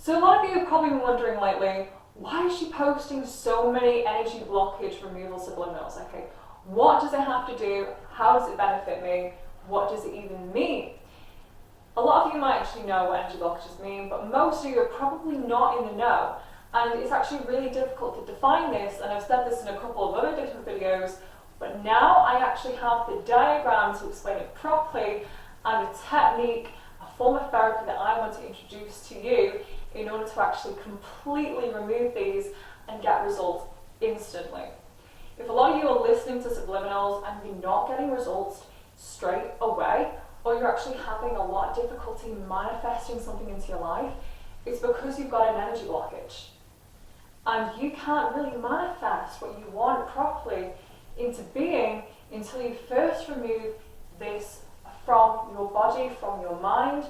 So a lot of you have probably been wondering lately, why is she posting so many energy blockage removal subliminals? Okay, what does it have to do? How does it benefit me? What does it even mean? A lot of you might actually know what energy blockages mean, but most of you are probably not in the know. And it's actually really difficult to define this, and I've said this in a couple of other different videos, but now I actually have the diagram to explain it properly, and a technique, a form of therapy that I want to introduce to you in order to actually completely remove these and get results instantly. If a lot of you are listening to subliminals and you're not getting results straight away, or you're actually having a lot of difficulty manifesting something into your life, it's because you've got an energy blockage. And you can't really manifest what you want properly into being until you first remove this from your body, from your mind,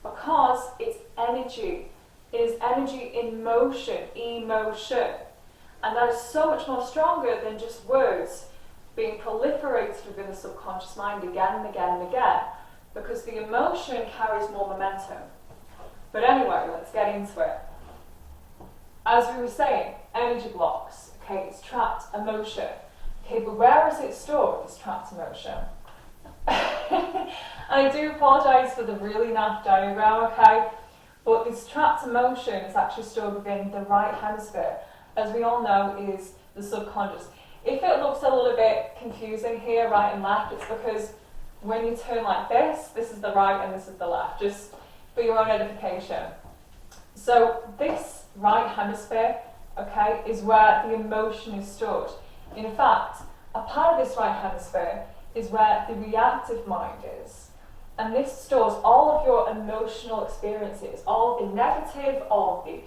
because it's energy. It is energy in motion, emotion. And that is so much more stronger than just words being proliferated within the subconscious mind again and again and again, because the emotion carries more momentum. But anyway, let's get into it. As we were saying, energy blocks, okay, it's trapped emotion. Okay, but where is it stored, this trapped emotion? And I do apologise for the really naff diagram, okay? But this trapped emotion is actually stored within the right hemisphere, as we all know is the subconscious. If it looks a little bit confusing here, right and left, it's because when you turn like this is the right and this is the left, just for your own edification. So this right hemisphere, okay, is where the emotion is stored. In fact, a part of this right hemisphere is where the reactive mind is. And this stores all of your emotional experiences, all of the negative, all of the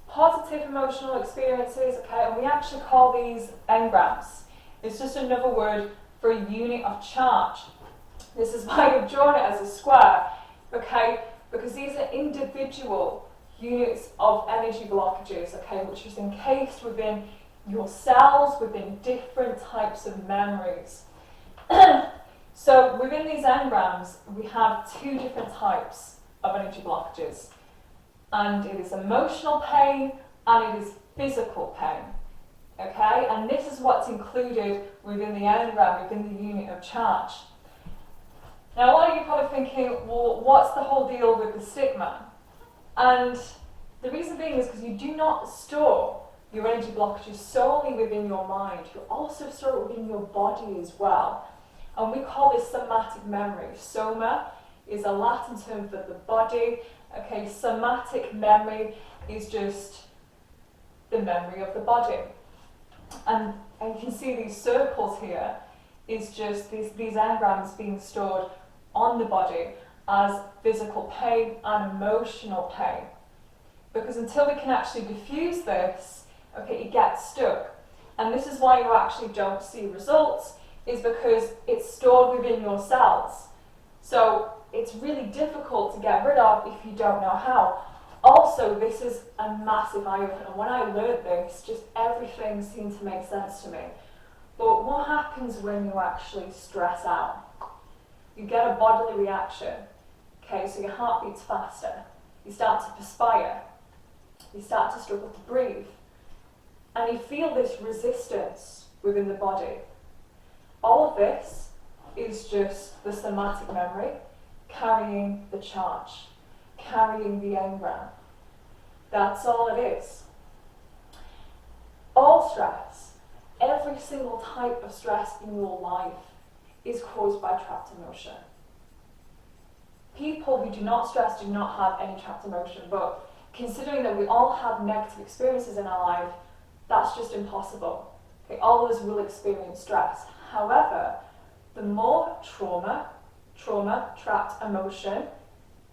positive emotional experiences, okay, and we actually call these engrams. It's just another word for a unit of charge. This is why I've drawn it as a square, okay, because these are individual units of energy blockages, okay, which is encased within your cells, within different types of memories. So within these engrams, we have two different types of energy blockages. And it is emotional pain and it is physical pain. Okay? And this is what's included within the engram, within the unit of charge. Now a lot of you are probably thinking, well, what's the whole deal with the stigma? And the reason being is because you do not store your energy blockages solely within your mind. You also store it within your body as well. And we call this somatic memory. Soma is a Latin term for the body. Okay, somatic memory is just the memory of the body. And you can see these circles here is just these engrams being stored on the body as physical pain and emotional pain. Because until we can actually diffuse this, okay, it gets stuck. And this is why you actually don't see results, is because it's stored within your cells. So it's really difficult to get rid of if you don't know how. Also, this is a massive eye-opener. When I learned this, just everything seemed to make sense to me. But what happens when you actually stress out? You get a bodily reaction. Okay, so your heart beats faster. You start to perspire. You start to struggle to breathe. And you feel this resistance within the body. All of this is just the somatic memory carrying the charge, carrying the engram. That's all it is. All stress, every single type of stress in your life is caused by trapped emotion. People who do not stress do not have any trapped emotion, but considering that we all have negative experiences in our life, that's just impossible. Okay, all of us will experience stress. However, the more trauma, trapped emotion,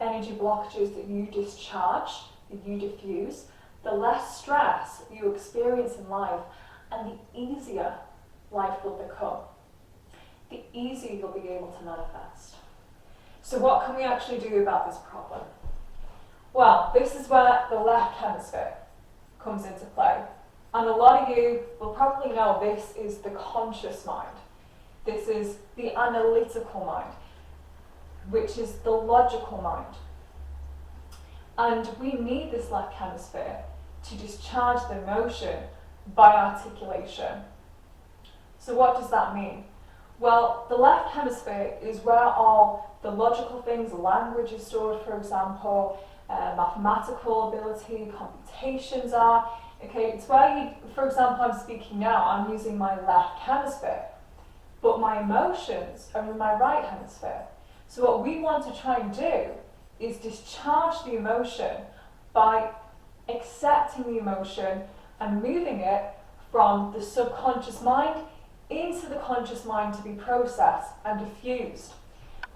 energy blockages that you discharge, that you diffuse, the less stress you experience in life, and the easier life will become. The easier you'll be able to manifest. So what can we actually do about this problem? Well, this is where the left hemisphere comes into play. And a lot of you will probably know this is the conscious mind. This is the analytical mind, which is the logical mind. And we need this left hemisphere to discharge the emotion by articulation. So what does that mean? Well, the left hemisphere is where all the logical things, language is stored, for example, mathematical ability, computations are. Okay, it's where you, for example, I'm speaking now, I'm using my left hemisphere, but my emotions are in my right hemisphere. So what we want to try and do is discharge the emotion by accepting the emotion and moving it from the subconscious mind into the conscious mind to be processed and diffused.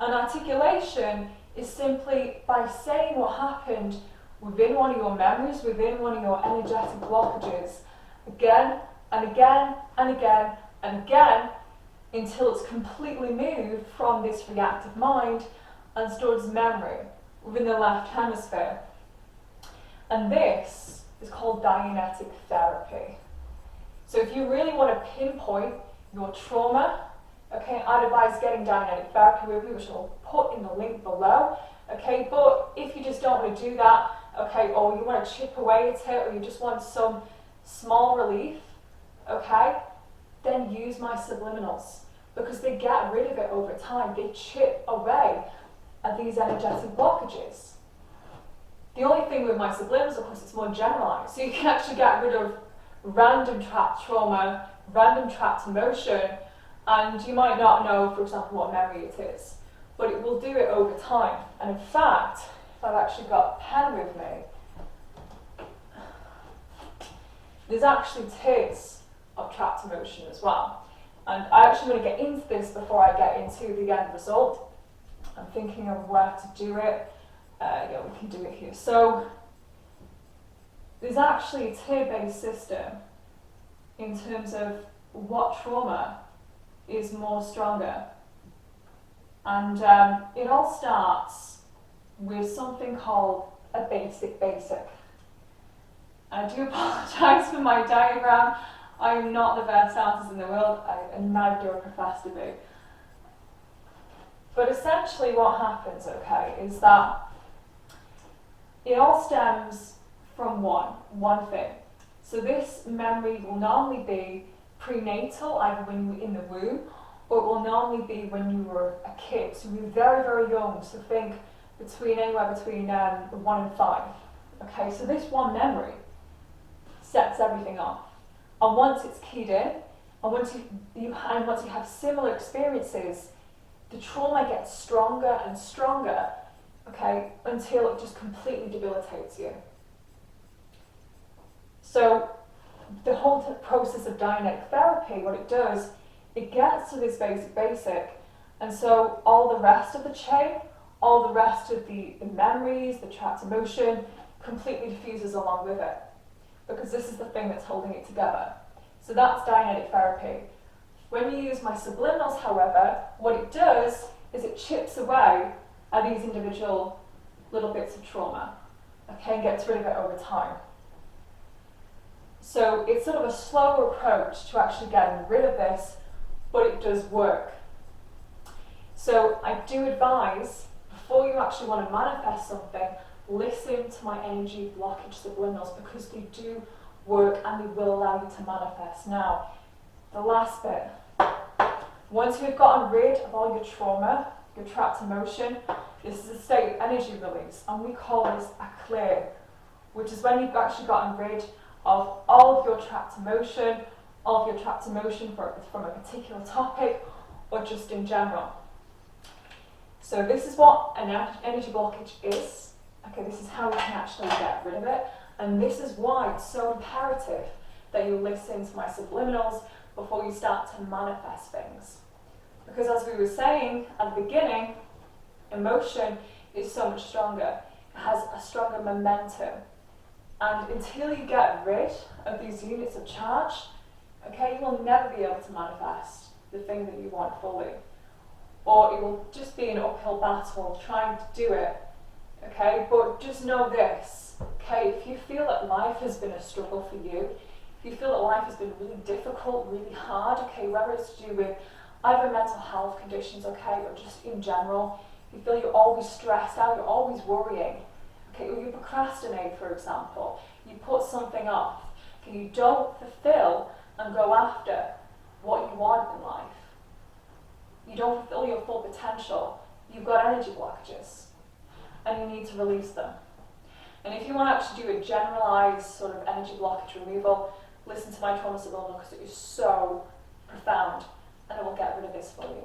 And articulation is simply by saying what happened within one of your memories, within one of your energetic blockages, again and again and again and again, until it's completely moved from this reactive mind and stored as memory within the left hemisphere. And this is called Dianetic Therapy. So if you really want to pinpoint your trauma, okay, I'd advise getting Dianetic Therapy with me, which I'll put in the link below. Okay, but if you just don't want to do that, okay, or you want to chip away at it, or you just want some small relief, okay, then use my subliminals, because they get rid of it over time. They chip away at these energetic blockages. The only thing with my subliminals, of course, it's more generalized. So you can actually get rid of random trapped trauma, random trapped emotion, and you might not know, for example, what memory it is, but it will do it over time. And in fact, if I've actually got a pen with me, there's actually tiers of trapped emotion as well. And I actually want to get into this before I get into the end result. I'm thinking of where to do it. Yeah, we can do it here. So there's actually a tier-based system in terms of what trauma is more stronger. And it all starts with something called a basic. I do apologise for my diagram. I'm not the best artist in the world, and neither do I profess to be. But essentially what happens, okay, is that it all stems from one thing. So this memory will normally be prenatal, either when you were in the womb, or it will normally be when you were a kid. So you were very, very young, so think anywhere between 1 and 5. Okay, so this one memory sets everything off. And once it's keyed in, and once you have similar experiences, the trauma gets stronger and stronger, okay, until it just completely debilitates you. So the whole process of Dianetic Therapy, what it does, it gets to this basic, and so all the rest of the chain, all the rest of the memories, the trapped emotion, completely diffuses along with it, because this is the thing that's holding it together. So that's Dianetic Therapy. When you use my subliminals, however, what it does is it chips away at these individual little bits of trauma, okay, and gets rid of it over time. So it's sort of a slow approach to actually getting rid of this, but it does work. So I do advise, before you actually want to manifest something, listen to my energy blockage subliminals, because they do work and they will allow you to manifest. Now, the last bit. Once you've gotten rid of all your trauma, your trapped emotion, this is a state of energy release, and we call this a clear, which is when you've actually gotten rid of all of your trapped emotion, from a particular topic, or just in general. So this is what an energy blockage is. Okay, this is how we can actually get rid of it, and this is why it's so imperative that you listen to my subliminals before you start to manifest things. Because as we were saying at the beginning, emotion is so much stronger. It has a stronger momentum. And until you get rid of these units of charge, okay, you will never be able to manifest the thing that you want fully. Or it will just be an uphill battle trying to do it. Okay, but just know this, okay, if you feel that life has been a struggle for you, if you feel that life has been really difficult, really hard, okay, whether it's to do with either mental health conditions, okay, or just in general, you feel you're always stressed out, you're always worrying, Okay, or you procrastinate, for example. You put something off. Okay, you don't fulfill and go after what you want in life. You don't fulfill your full potential. You've got energy blockages, and you need to release them. And if you want to actually do a generalized sort of energy blockage removal, listen to my trauma subliminal because it is so profound, and it will get rid of this for you.